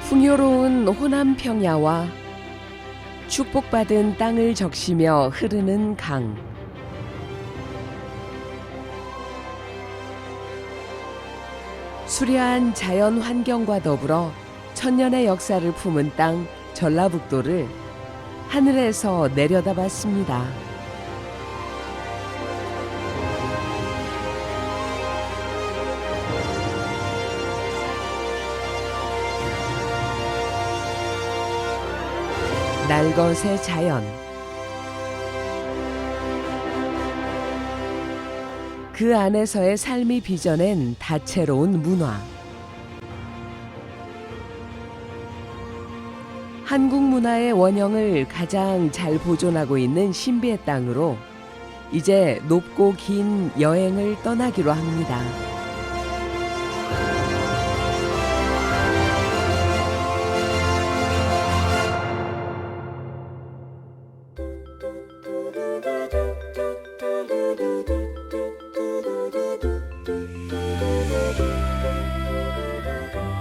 풍요로운 호남 평야와 축복받은 땅을 적시며 흐르는 강. 수려한 자연 환경과 더불어 천년의 역사를 품은 땅 전라북도를 하늘에서 내려다봤습니다. 날것의 자연, 그 안에서의 삶이 빚어낸 다채로운 문화. 한국 문화의 원형을 가장 잘 보존하고 있는 신비의 땅으로 이제 높고 긴 여행을 떠나기로 합니다.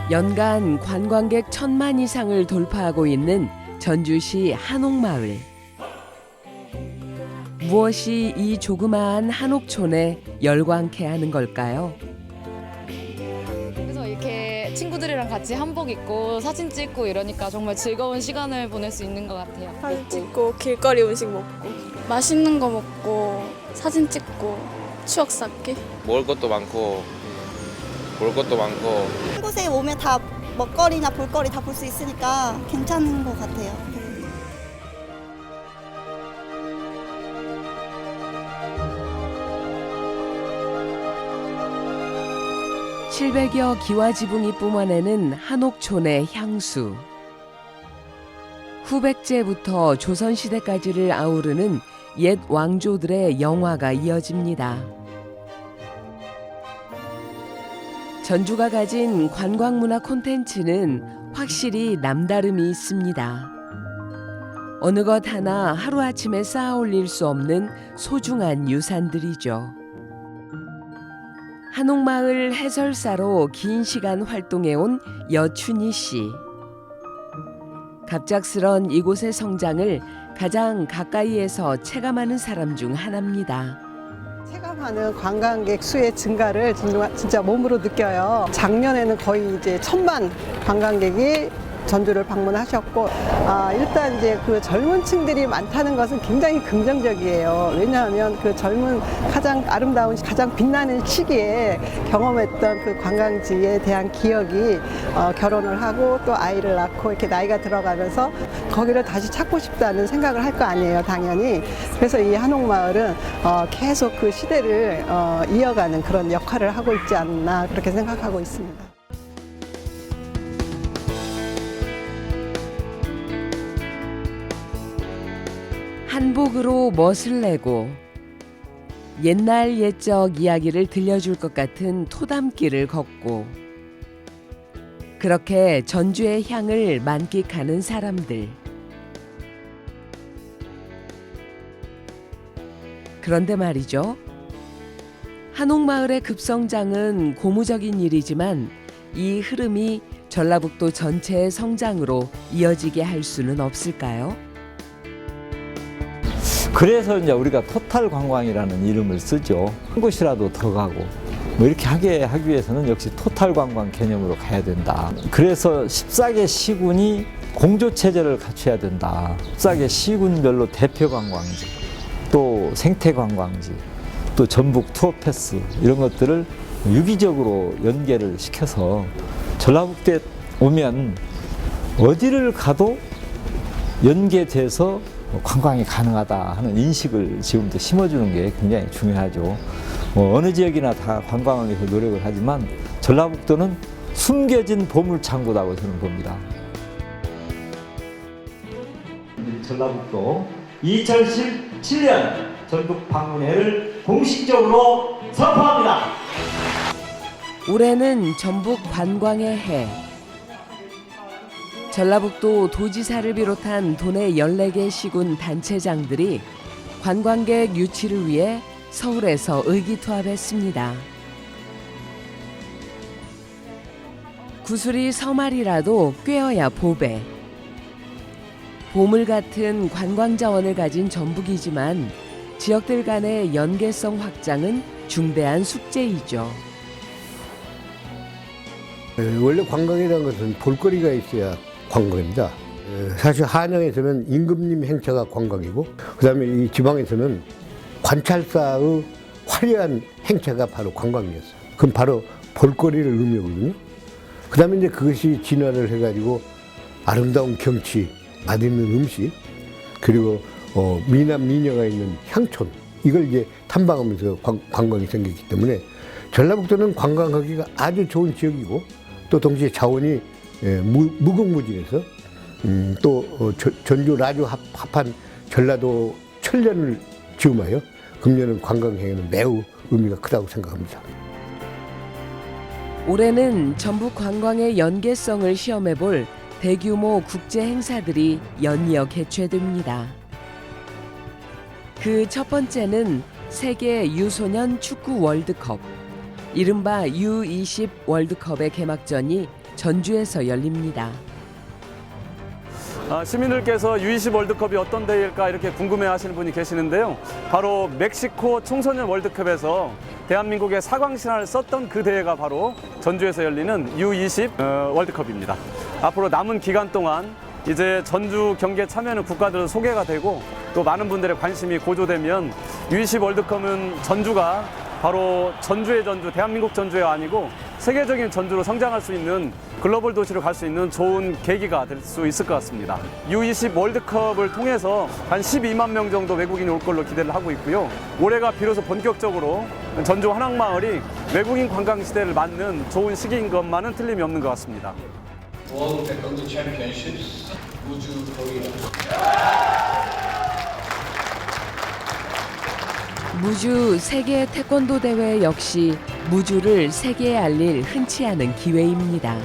연간 관광객 1,000만 이상을 돌파하고 있는 전주시 한옥마을. 무엇이 이 조그마한 한옥촌에 열광케 하는 걸까요? 그래서 이렇게 친구들이랑 같이 한복 입고 사진 찍고 이러니까 정말 즐거운 시간을 보낼 수 있는 것 같아요. 사진 찍고 길거리 음식 먹고 맛있는 거 먹고 사진 찍고 추억 쌓기. 먹을 것도 많고 볼 것도 많고 한 곳에 오면 다 먹거리나 볼거리 다 볼 수 있으니까 괜찮은 것 같아요. 700여 기와 지붕이 뿜어내는 한옥촌의 향수. 후백제부터 조선시대까지를 아우르는 옛 왕조들의 영화가 이어집니다. 전주가 가진 관광문화 콘텐츠는 확실히 남다름이 있습니다. 어느 것 하나 하루아침에 쌓아 올릴 수 없는 소중한 유산들이죠. 한옥마을 해설사로 긴 시간 활동해온 여춘희 씨. 갑작스런 이곳의 성장을 가장 가까이에서 체감하는 사람 중 하나입니다. 체감하는 관광객 수의 증가를 진짜 몸으로 느껴요. 작년에는 거의 이제 1,000만 관광객이 전주를 방문하셨고, 일단 이제 그 젊은 층들이 많다는 것은 굉장히 긍정적이에요. 왜냐하면 그 젊은 가장 아름다운, 가장 빛나는 시기에 경험했던 그 관광지에 대한 기억이 결혼을 하고 또 아이를 낳고 이렇게 나이가 들어가면서 거기를 다시 찾고 싶다는 생각을 할 거 아니에요, 당연히. 그래서 이 한옥마을은 계속 그 시대를 이어가는 그런 역할을 하고 있지 않나 그렇게 생각하고 있습니다. 한복으로 멋을 내고 옛날 옛적 이야기를 들려줄 것 같은 토담길을 걷고 그렇게 전주의 향을 만끽하는 사람들. 그런데 말이죠. 한옥마을의 급성장은 고무적인 일이지만 이 흐름이 전라북도 전체의 성장으로 이어지게 할 수는 없을까요? 그래서 이제 우리가 토탈 관광이라는 이름을 쓰죠. 한 곳이라도 더 가고 뭐 이렇게 하기 위해서는 역시 토탈 관광 개념으로 가야 된다. 그래서 14개 시군이 공조 체제를 갖춰야 된다. 14개 시군별로 대표 관광지, 또 생태 관광지, 또 전북 투어 패스 이런 것들을 유기적으로 연계를 시켜서 전라북도에 오면 어디를 가도 연계돼서 관광이 가능하다 하는 인식을 지금부터 심어주는 게 굉장히 중요하죠. 어느 지역이나 다 관광을 위해서 노력을 하지만 전라북도는 숨겨진 보물창고라고 저는 봅니다. 전라북도 2017년 전북 방문회를 공식적으로 선포합니다. 올해는 전북 관광의 해. 전라북도 도지사를 비롯한 도내 14개 시군 단체장들이 관광객 유치를 위해 서울에서 의기투합했습니다. 구슬이 서말이라도 꿰어야 보배. 보물 같은 관광 자원을 가진 전북이지만 지역들 간의 연계성 확장은 중대한 숙제이죠. 원래 관광이라는 것은 볼거리가 있어야 관광입니다. 사실 한양에서는 임금님 행차가 관광이고, 그다음에 이 지방에서는 관찰사의 화려한 행차가 바로 관광이었어요. 그럼 바로 볼거리를 의미하거든요. 그다음에 이제 그것이 진화를 해가지고 아름다운 경치, 맛있는 음식, 그리고 미남 미녀가 있는 향촌, 이걸 이제 탐방하면서 관광이 생겼기 때문에 전라북도는 관광하기가 아주 좋은 지역이고, 또 동시에 자원이 무궁무진해서 또 전주 라주 합한 전라도 천년을 즈음하여 금년은 관광행에는 매우 의미가 크다고 생각합니다. 올해는 전북 관광의 연계성을 시험해볼 대규모 국제 행사들이 연이어 개최됩니다. 그 첫 번째는 세계 유소년 축구 월드컵, 이른바 U20 월드컵의 개막전이 전주에서 열립니다. 시민들께서 U20 월드컵이 어떤 대회일까 이렇게 궁금해하시는 분이 계시는데요. 바로 멕시코 청소년 월드컵에서 대한민국의 사광신화를 썼던 그 대회가 바로 전주에서 열리는 U20 월드컵입니다. 앞으로 남은 기간 동안 이제 전주 경기에 참여하는 국가들은 소개가 되고, 또 많은 분들의 관심이 고조되면 U20 월드컵은 전주가 바로 전주의 전주, 대한민국 전주가 아니고 세계적인 전주로 성장할 수 있는 글로벌 도시로 갈 수 있는 좋은 계기가 될 수 있을 것 같습니다. U20 월드컵을 통해서 한 12만 명 정도 외국인이 올 걸로 기대를 하고 있고요. 올해가 비로소 본격적으로 전주 한옥마을이 외국인 관광 시대를 맞는 좋은 시기인 것만은 틀림이 없는 것 같습니다. World Taekwondo Championships 우주 코리아. 무주 세계 태권도 대회 역시 무주를 세계에 알릴 흔치 않은 기회입니다.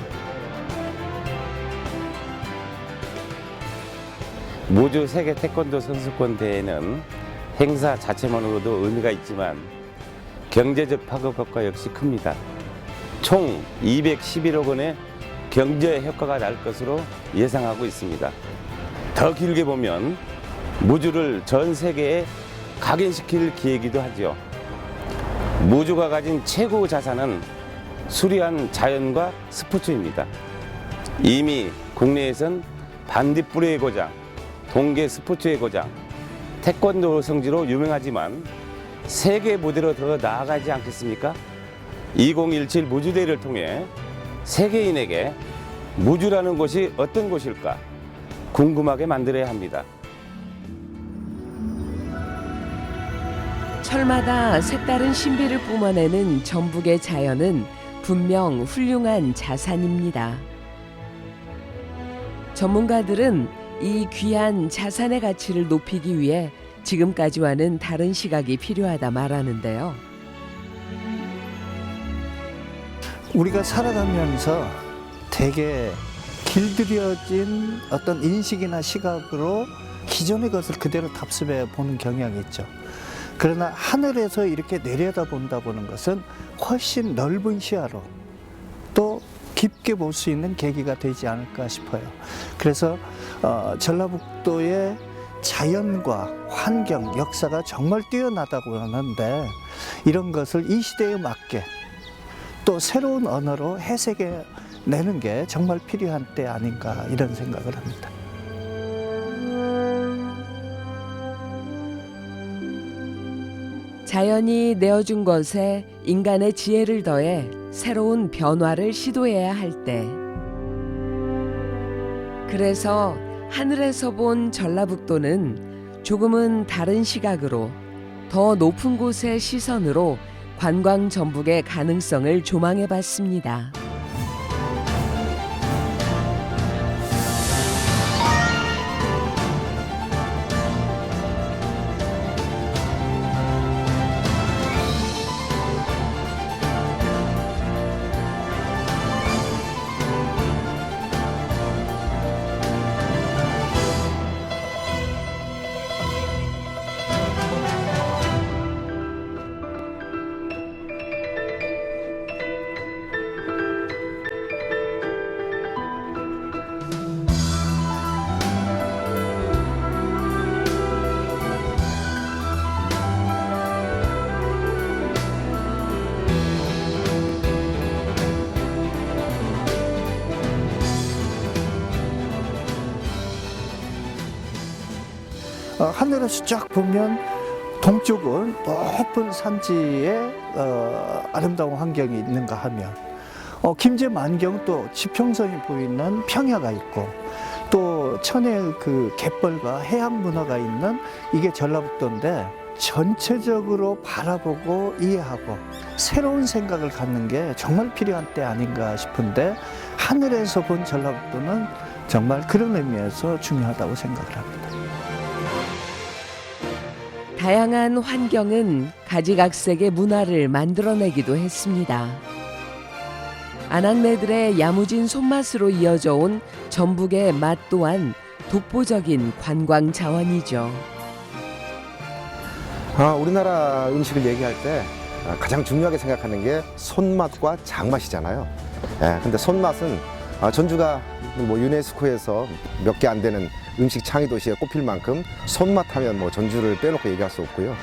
무주 세계 태권도 선수권 대회는 행사 자체만으로도 의미가 있지만 경제적 파급 효과 역시 큽니다. 총 211억 원의 경제 효과가 날 것으로 예상하고 있습니다. 더 길게 보면 무주를 전 세계에 각인시킬 기회이기도 하죠. 무주가 가진 최고 자산은 수려한 자연과 스포츠입니다. 이미 국내에선 반딧불의 고장, 동계 스포츠의 고장, 태권도 성지로 유명하지만 세계 무대로 더 나아가지 않겠습니까? 2017 무주대회를 통해 세계인에게 무주라는 곳이 어떤 곳일까 궁금하게 만들어야 합니다. 철마다 색다른 신비를 뿜어내는 전북의 자연은 분명 훌륭한 자산입니다. 전문가들은 이 귀한 자산의 가치를 높이기 위해 지금까지와는 다른 시각이 필요하다 말하는데요. 우리가 살아가면서 되게 길들여진 어떤 인식이나 시각으로 기존의 것을 그대로 답습해 보는 경향이 있죠. 그러나 하늘에서 이렇게 내려다본다 보는 것은 훨씬 넓은 시야로 또 깊게 볼 수 있는 계기가 되지 않을까 싶어요. 그래서 전라북도의 자연과 환경, 역사가 정말 뛰어나다고 하는데 이런 것을 이 시대에 맞게 또 새로운 언어로 해석해 내는 게 정말 필요한 때 아닌가 이런 생각을 합니다. 자연이 내어준 것에 인간의 지혜를 더해 새로운 변화를 시도해야 할 때. 그래서 하늘에서 본 전라북도는 조금은 다른 시각으로 더 높은 곳의 시선으로 관광 전북의 가능성을 조망해 봤습니다. 하늘에서 쫙 보면 동쪽은 높은 산지에 아름다운 환경이 있는가 하면 김제 만경 또 지평선이 보이는 평야가 있고 또 천의 그 갯벌과 해양 문화가 있는 이게 전라북도인데 전체적으로 바라보고 이해하고 새로운 생각을 갖는 게 정말 필요한 때 아닌가 싶은데 하늘에서 본 전라북도는 정말 그런 의미에서 중요하다고 생각을 합니다. 다양한 환경은 가지각색의 문화를 만들어내기도 했습니다. 아낙네들의 야무진 손맛으로 이어져 온 전북의 맛 또한 독보적인 관광 자원이죠. 우리나라 음식을 얘기할 때 가장 중요하게 생각하는 게 손맛과 장맛이잖아요. 근데 손맛은 전주가 뭐 유네스코에서 몇 개 안 되는 음식 창의 도시에 꼽힐 만큼 손맛 하면 뭐 전주를 빼놓고 얘기할 수 없고요.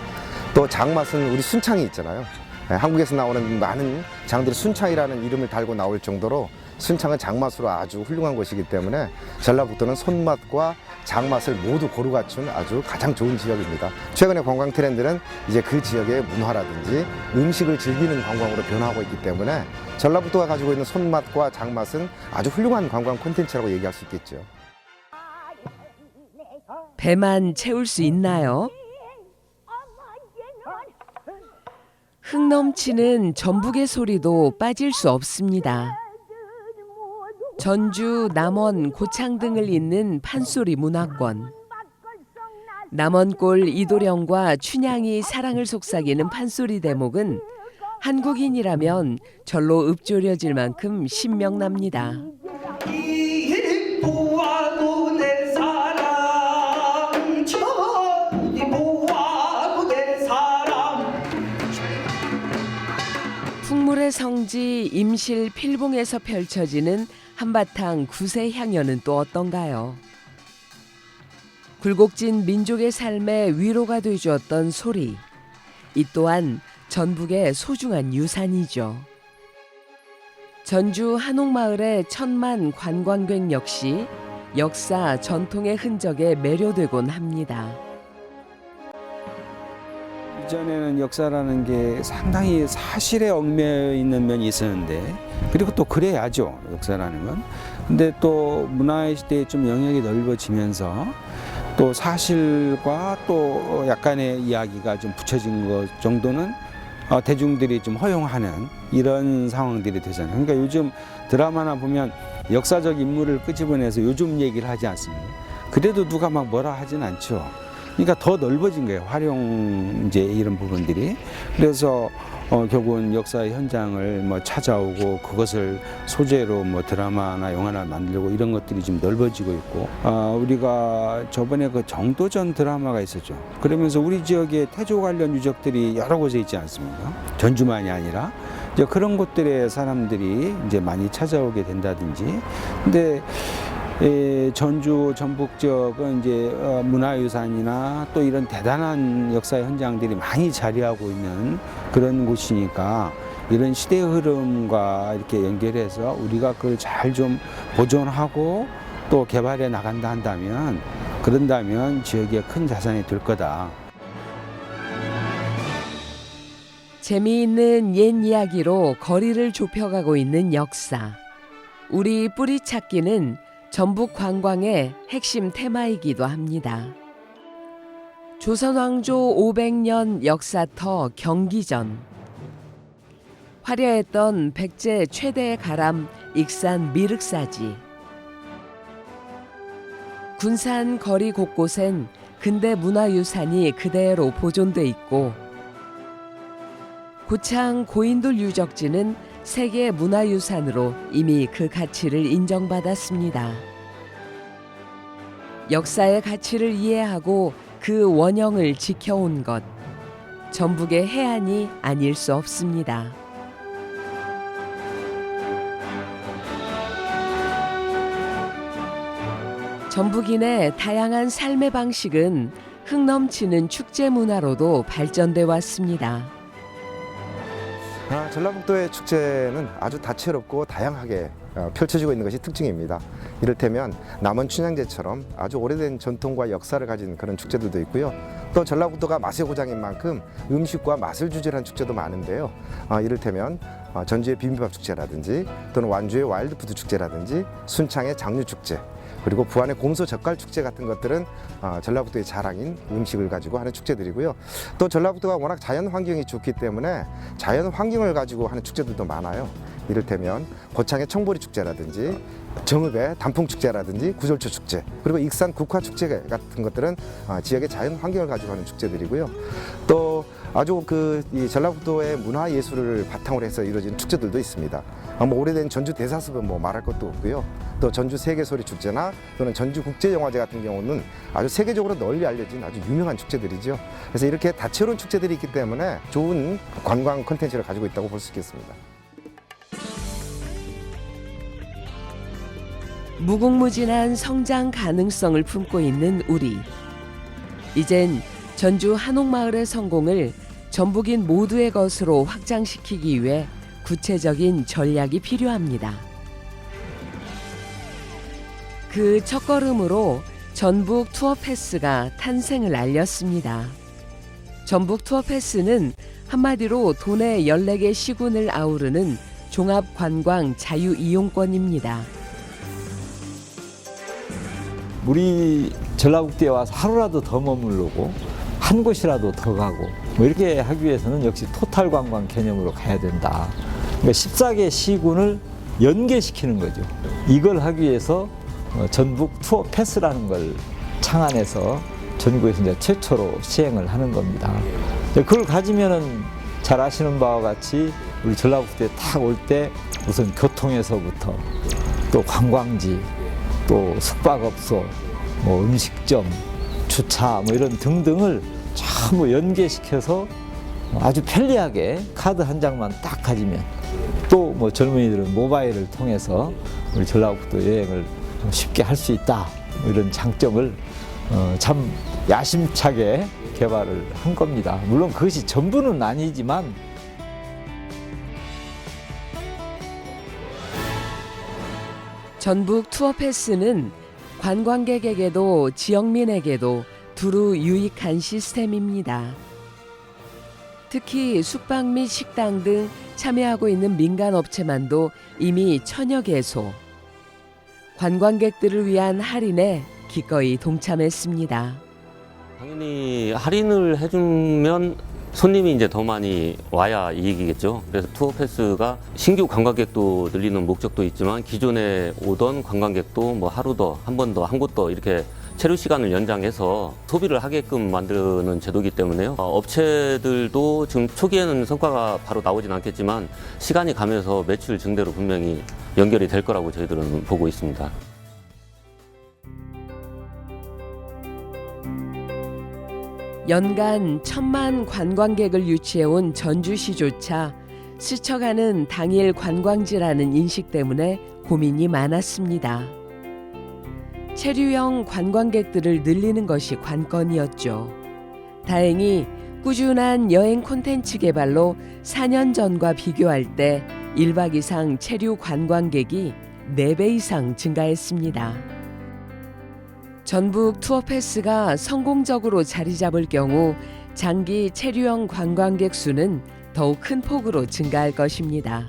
또 장맛은 우리 순창이 있잖아요. 한국에서 나오는 많은 장들이 순창이라는 이름을 달고 나올 정도로 순창은 장맛으로 아주 훌륭한 곳이기 때문에 전라북도는 손맛과 장맛을 모두 고루 갖춘 아주 가장 좋은 지역입니다. 최근의 관광 트렌드는 이제 그 지역의 문화라든지 음식을 즐기는 관광으로 변화하고 있기 때문에 전라북도가 가지고 있는 손맛과 장맛은 아주 훌륭한 관광 콘텐츠라고 얘기할 수 있겠죠. 배만 채울 수 있나요? 흥 넘치는 전북의 소리도 빠질 수 없습니다. 전주, 남원, 고창 등을 잇는 판소리 문화권. 남원골 이도령과 춘향이 사랑을 속삭이는 판소리 대목은 한국인이라면 절로 읊조려질 만큼 신명납니다. 풍물의 성지 임실 필봉에서 펼쳐지는 한바탕 구세 향연은 또 어떤가요? 굴곡진 민족의 삶에 위로가 되주었던 소리. 이 또한 전북의 소중한 유산이죠. 전주 한옥마을의 천만 관광객 역시 역사 전통의 흔적에 매료되곤 합니다. 이전에는 역사라는 게 상당히 사실에 얽매여 있는 면이 있었는데, 그리고 또 그래야죠, 역사라는 건. 근데 또 문화의 시대에 좀 영역이 넓어지면서 또 사실과 또 약간의 이야기가 좀 붙여진 것 정도는 대중들이 좀 허용하는 이런 상황들이 되잖아요. 그러니까 요즘 드라마나 보면 역사적 인물을 끄집어내서 요즘 얘기를 하지 않습니까? 그래도 누가 막 뭐라 하진 않죠. 그러니까 더 넓어진 거예요, 활용 이제 이런 부분들이. 그래서 결국은 역사의 현장을 뭐 찾아오고 그것을 소재로 뭐 드라마나 영화나 만들고 이런 것들이 좀 넓어지고 있고, 우리가 저번에 그 정도전 드라마가 있었죠. 그러면서 우리 지역에 태조 관련 유적들이 여러 곳에 있지 않습니까? 전주만이 아니라 이제 그런 곳들에 사람들이 이제 많이 찾아오게 된다든지. 근데 전주, 전북 지역은 이제 문화유산이나 또 이런 대단한 역사의 현장들이 많이 자리하고 있는 그런 곳이니까 이런 시대의 흐름과 이렇게 연결해서 우리가 그걸 잘 좀 보존하고 또 개발해 나간다 한다면, 그런다면 지역의 큰 자산이 될 거다. 재미있는 옛 이야기로 거리를 좁혀가고 있는 역사. 우리 뿌리 찾기는 전북 관광의 핵심 테마이기도 합니다. 조선왕조 500년 역사터 경기전. 화려했던 백제 최대 가람 익산 미륵사지. 군산 거리 곳곳엔 근대 문화유산이 그대로 보존돼 있고, 고창 고인돌 유적지는 세계 문화유산으로 이미 그 가치를 인정받았습니다. 역사의 가치를 이해하고 그 원형을 지켜온 것, 전북의 해안이 아닐 수 없습니다. 전북인의 다양한 삶의 방식은 흥 넘치는 축제 문화로도 발전돼 왔습니다. 전라북도의 축제는 아주 다채롭고 다양하게 펼쳐지고 있는 것이 특징입니다. 이를테면 남원 춘향제처럼 아주 오래된 전통과 역사를 가진 그런 축제들도 있고요. 또 전라북도가 맛의 고장인 만큼 음식과 맛을 주제로 한 축제도 많은데요. 이를테면 전주의 비빔밥 축제라든지 또는 완주의 와일드푸드 축제라든지 순창의 장류축제, 그리고 부안의 곰소 젓갈 축제 같은 것들은 전라북도의 자랑인 음식을 가지고 하는 축제들이고요. 또 전라북도가 워낙 자연 환경이 좋기 때문에 자연 환경을 가지고 하는 축제들도 많아요. 이를테면 고창의 청보리 축제라든지 정읍의 단풍 축제라든지 구절초 축제, 그리고 익산 국화 축제 같은 것들은 지역의 자연 환경을 가지고 하는 축제들이고요. 또 아주 이 전라북도의 문화 예술을 바탕으로 해서 이루어진 축제들도 있습니다. 오래된 전주 대사습은 말할 것도 없고요. 또 전주 세계소리 축제나 또는 전주 국제영화제 같은 경우는 아주 세계적으로 널리 알려진 아주 유명한 축제들이죠. 그래서 이렇게 다채로운 축제들이 있기 때문에 좋은 관광 콘텐츠를 가지고 있다고 볼 수 있겠습니다. 무궁무진한 성장 가능성을 품고 있는 우리. 이젠 전주 한옥마을의 성공을 전북인 모두의 것으로 확장시키기 위해 구체적인 전략이 필요합니다. 그 첫걸음으로 전북 투어 패스가 탄생을 알렸습니다. 전북 투어 패스는 한마디로 도내 14개 시군을 아우르는 종합관광 자유이용권입니다. 우리 전라북도에 와서 하루라도 더 머무르고 한 곳이라도 더 가고 이렇게 하기 위해서는 역시 토탈 관광 개념으로 가야 된다. 그러니까 14개 시군을 연계시키는 거죠. 이걸 하기 위해서 전북 투어 패스라는 걸 창안해서 전국에서 이제 최초로 시행을 하는 겁니다. 그걸 가지면은 잘 아시는 바와 같이 우리 전라북도에 딱 올 때 우선 교통에서부터 또 관광지, 또 숙박업소, 음식점, 주차 이런 등등을 전부 연계시켜서 아주 편리하게 카드 한 장만 딱 가지면 또 젊은이들은 모바일을 통해서 우리 전라북도 여행을 쉽게 할 수 있다 이런 장점을 참 야심차게 개발을 한 겁니다. 물론 그것이 전부는 아니지만 전북 투어 패스는 관광객에게도 지역민에게도 두루 유익한 시스템입니다. 특히 숙박 및 식당 등 참여하고 있는 민간업체만도 이미 1000여 개소. 관광객들을 위한 할인에 기꺼이 동참했습니다. 당연히 할인을 해주면 손님이 이제 더 많이 와야 이익이겠죠. 그래서 투어 패스가 신규 관광객도 늘리는 목적도 있지만 기존에 오던 관광객도 하루 더, 한 번 더, 한 곳 더 이렇게 체류 시간을 연장해서 소비를 하게끔 만드는 제도이기 때문에요. 업체들도 지금 초기에는 성과가 바로 나오진 않겠지만 시간이 가면서 매출 증대로 분명히 연결이 될 거라고 저희들은 보고 있습니다. 연간 1000만 관광객을 유치해온 전주시조차 스쳐가는 당일 관광지라는 인식 때문에 고민이 많았습니다. 체류형 관광객들을 늘리는 것이 관건이었죠. 다행히 꾸준한 여행 콘텐츠 개발로 4년 전과 비교할 때 1박 이상 체류 관광객이 4배 이상 증가했습니다. 전북 투어 패스가 성공적으로 자리 잡을 경우 장기 체류형 관광객 수는 더욱 큰 폭으로 증가할 것입니다.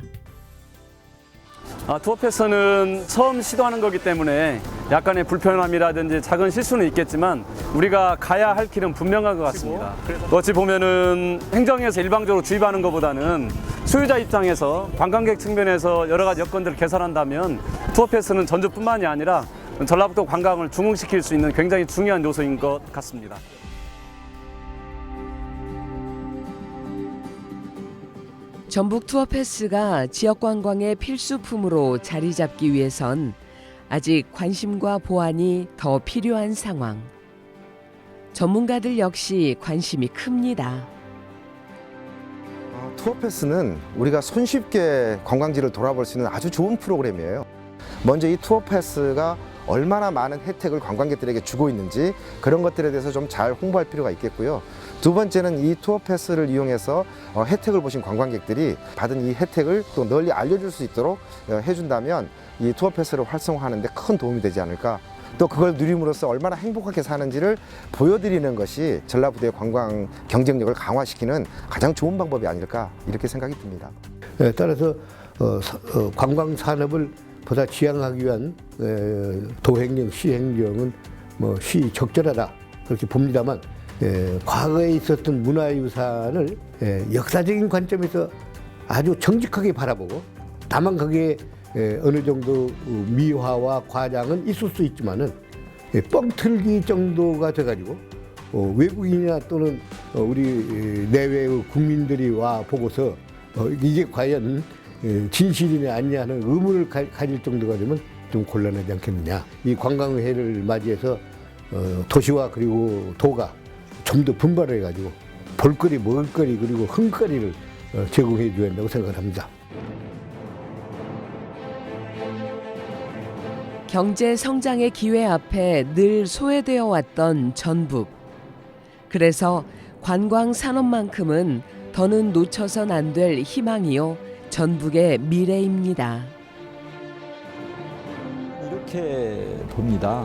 투어 패스는 처음 시도하는 거기 때문에 약간의 불편함이라든지 작은 실수는 있겠지만 우리가 가야 할 길은 분명한 것 같습니다. 어찌 보면은 행정에서 일방적으로 주입하는 것보다는 수요자 입장에서 관광객 측면에서 여러 가지 여건들을 개선한다면 투어 패스는 전주뿐만이 아니라 전라북도 관광을 중흥시킬 수 있는 굉장히 중요한 요소인 것 같습니다. 전북 투어 패스가 지역 관광의 필수품으로 자리 잡기 위해선 아직 관심과 보완이 더 필요한 상황. 전문가들 역시 관심이 큽니다. 투어 패스는 우리가 손쉽게 관광지를 돌아볼 수 있는 아주 좋은 프로그램이에요. 먼저 이 투어 패스가 얼마나 많은 혜택을 관광객들에게 주고 있는지 그런 것들에 대해서 좀 잘 홍보할 필요가 있겠고요. 두 번째는 이 투어 패스를 이용해서 혜택을 보신 관광객들이 받은 이 혜택을 또 널리 알려줄 수 있도록 해준다면 이 투어 패스를 활성화하는 데 큰 도움이 되지 않을까. 또 그걸 누림으로써 얼마나 행복하게 사는지를 보여드리는 것이 전라북도의 관광 경쟁력을 강화시키는 가장 좋은 방법이 아닐까 이렇게 생각이 듭니다. 따라서 관광 산업을 보다 지향하기 위한 도행령, 시행령은 뭐 시적절하다 그렇게 봅니다만 과거에 있었던 문화유산을 역사적인 관점에서 아주 정직하게 바라보고 다만 그게 어느 정도 미화와 과장은 있을 수 있지만은 뻥틀기 정도가 돼가지고 외국인이나 또는 우리 내외의 국민들이 와 보고서 이게 과연 진실이냐 아니냐 하는 의문을 가질 정도가 되면 좀 곤란하지 않겠느냐. 이 관광회를 맞이해서 도시와 그리고 도가 좀 더 분발해가지고 볼거리, 먹을거리 그리고 흥거리를 제공해 줘야 한다고 생각을 합니다. 경제 성장의 기회 앞에 늘 소외되어 왔던 전북. 그래서 관광 산업만큼은 더는 놓쳐선 안 될 희망이요 전북의 미래입니다. 이렇게 봅니다.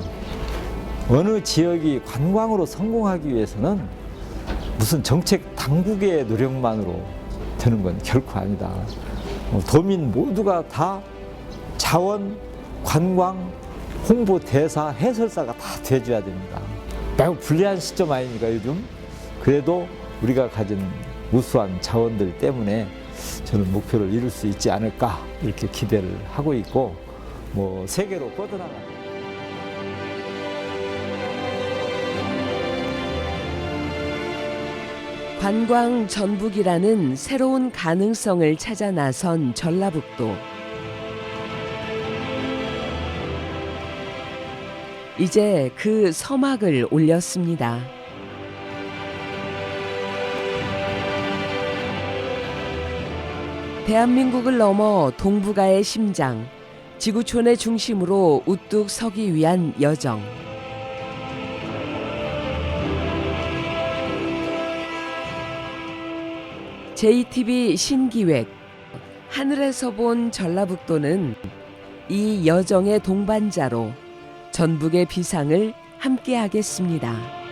어느 지역이 관광으로 성공하기 위해서는 무슨 정책 당국의 노력만으로 되는 건 결코 아니다. 도민 모두가 다 자원, 관광, 홍보 대사, 해설사가 다 돼줘야 됩니다. 매우 불리한 시점 아닙니까 요즘? 그래도 우리가 가진 우수한 자원들 때문에 저는 목표를 이룰 수 있지 않을까 이렇게 기대를 하고 있고 뭐 세계로 뻗어나가는 관광 전북이라는 새로운 가능성을 찾아 나선 전라북도. 이제 그 서막을 올렸습니다. 대한민국을 넘어 동북아의 심장, 지구촌의 중심으로 우뚝 서기 위한 여정. JTB 신기획, 하늘에서 본 전라북도는 이 여정의 동반자로 전북의 비상을 함께하겠습니다.